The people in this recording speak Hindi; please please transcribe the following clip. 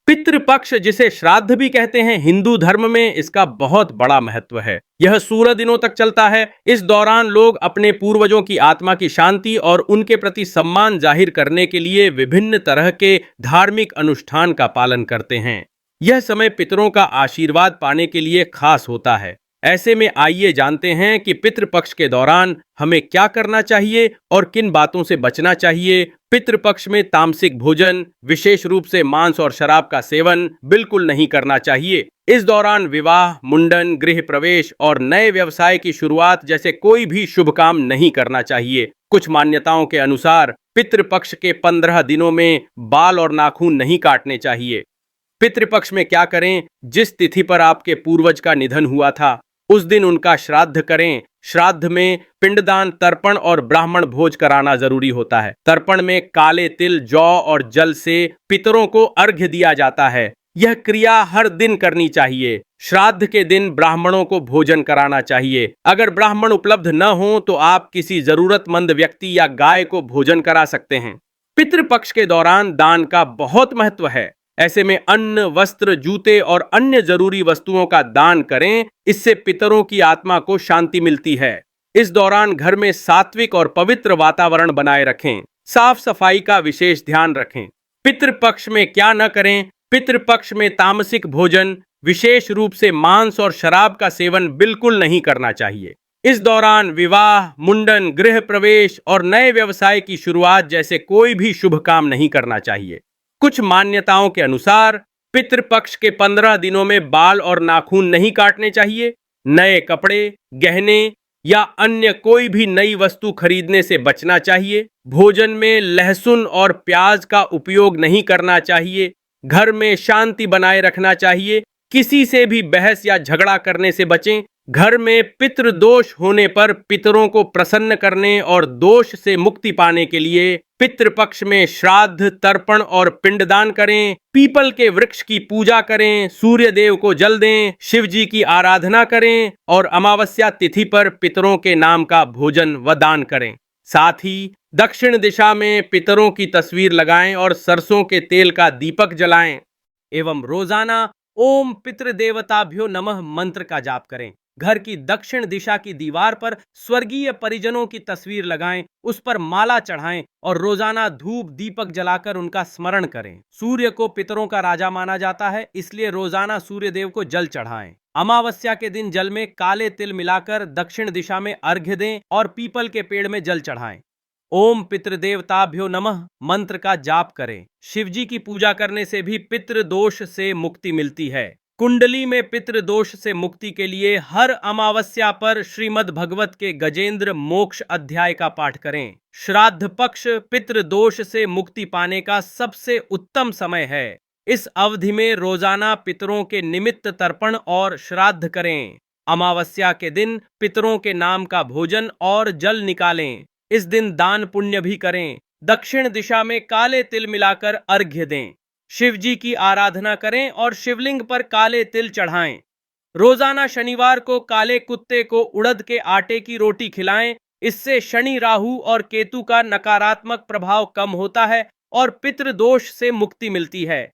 पितृपक्ष जिसे श्राद्ध भी कहते हैं, हिंदू धर्म में इसका बहुत बड़ा महत्व है। यह 16 दिनों तक चलता है। इस दौरान लोग अपने पूर्वजों की आत्मा की शांति और उनके प्रति सम्मान जाहिर करने के लिए विभिन्न तरह के धार्मिक अनुष्ठान का पालन करते हैं। यह समय पितरों का आशीर्वाद पाने के लिए खास होता है। ऐसे में आइए जानते हैं कि पितृपक्ष के दौरान हमें क्या करना चाहिए और किन बातों से बचना चाहिए। पितृपक्ष में तामसिक भोजन, विशेष रूप से मांस और शराब का सेवन बिल्कुल नहीं करना चाहिए। इस दौरान विवाह, मुंडन, गृह प्रवेश और नए व्यवसाय की शुरुआत जैसे कोई भी शुभ काम नहीं करना चाहिए। कुछ मान्यताओं के अनुसार पितृपक्ष के 15 दिनों में बाल और नाखून नहीं काटने चाहिए। पितृपक्ष में क्या करें? जिस तिथि पर आपके पूर्वज का निधन हुआ था उस दिन उनका श्राद्ध करें। श्राद्ध में पिंडदान, तर्पण और ब्राह्मण भोज कराना जरूरी होता है। तर्पण में काले तिल, जौ और जल से पितरों को अर्घ्य दिया जाता है। यह क्रिया हर दिन करनी चाहिए। श्राद्ध के दिन ब्राह्मणों को भोजन कराना चाहिए। अगर ब्राह्मण उपलब्ध न हो तो आप किसी जरूरतमंद व्यक्ति या गाय को भोजन करा सकते हैं। पितृपक्ष के दौरान दान का बहुत महत्व है। ऐसे में अन्न, वस्त्र, जूते और अन्य जरूरी वस्तुओं का दान करें। इससे पितरों की आत्मा को शांति मिलती है। इस दौरान घर में सात्विक और पवित्र वातावरण बनाए रखें। साफ सफाई का विशेष ध्यान रखें। पितृपक्ष में क्या न करें? पितृपक्ष में तामसिक भोजन, विशेष रूप से मांस और शराब का सेवन बिल्कुल नहीं करना चाहिए। इस दौरान विवाह, मुंडन, गृह प्रवेश और नए व्यवसाय की शुरुआत जैसे कोई भी शुभ काम नहीं करना चाहिए। कुछ मान्यताओं के अनुसार पितृपक्ष के 15 दिनों में बाल और नाखून नहीं काटने चाहिए। नए कपड़े, गहने या अन्य कोई भी नई वस्तु खरीदने से बचना चाहिए। भोजन में लहसुन और प्याज का उपयोग नहीं करना चाहिए। घर में शांति बनाए रखना चाहिए। किसी से भी बहस या झगड़ा करने से बचें। घर में पितृदोष होने पर पितरों को प्रसन्न करने और दोष से मुक्ति पाने के लिए पितृपक्ष में श्राद्ध, तर्पण और पिंडदान करें। पीपल के वृक्ष की पूजा करें। सूर्य देव को जल दें। शिव जी की आराधना करें और अमावस्या तिथि पर पितरों के नाम का भोजन व दान करें। साथ ही दक्षिण दिशा में पितरों की तस्वीर लगाएं और सरसों के तेल का दीपक जलाएं एवं रोजाना ओम पितृदेवताभ्यो नमः मंत्र का जाप करें। घर की दक्षिण दिशा की दीवार पर स्वर्गीय परिजनों की तस्वीर लगाएं, उस पर माला चढ़ाएं और रोजाना धूप दीपक जलाकर उनका स्मरण करें। सूर्य को पितरों का राजा माना जाता है, इसलिए रोजाना सूर्य देव को जल चढ़ाएं। अमावस्या के दिन जल में काले तिल मिलाकर दक्षिण दिशा में अर्घ्य दें और पीपल के पेड़ में जल चढ़ाएं। ओम पितृदेवताभ्यो नमः मंत्र का जाप करें। शिवजी की पूजा करने से भी पितृदोष से मुक्ति मिलती है। कुंडली में पितृदोष से मुक्ति के लिए हर अमावस्या पर श्रीमद् भगवत के गजेंद्र मोक्ष अध्याय का पाठ करें। श्राद्ध पक्ष पितृदोष से मुक्ति पाने का सबसे उत्तम समय है। इस अवधि में रोजाना पितरों के निमित्त तर्पण और श्राद्ध करें। अमावस्या के दिन पितरों के नाम का भोजन और जल निकालें। इस दिन दान पुण्य भी करें। दक्षिण दिशा में काले तिल मिलाकर अर्घ्य दें। शिव जी की आराधना करें और शिवलिंग पर काले तिल चढ़ाएं। रोजाना शनिवार को काले कुत्ते को उड़द के आटे की रोटी खिलाएं। इससे शनि, राहु और केतु का नकारात्मक प्रभाव कम होता है और पितृदोष से मुक्ति मिलती है।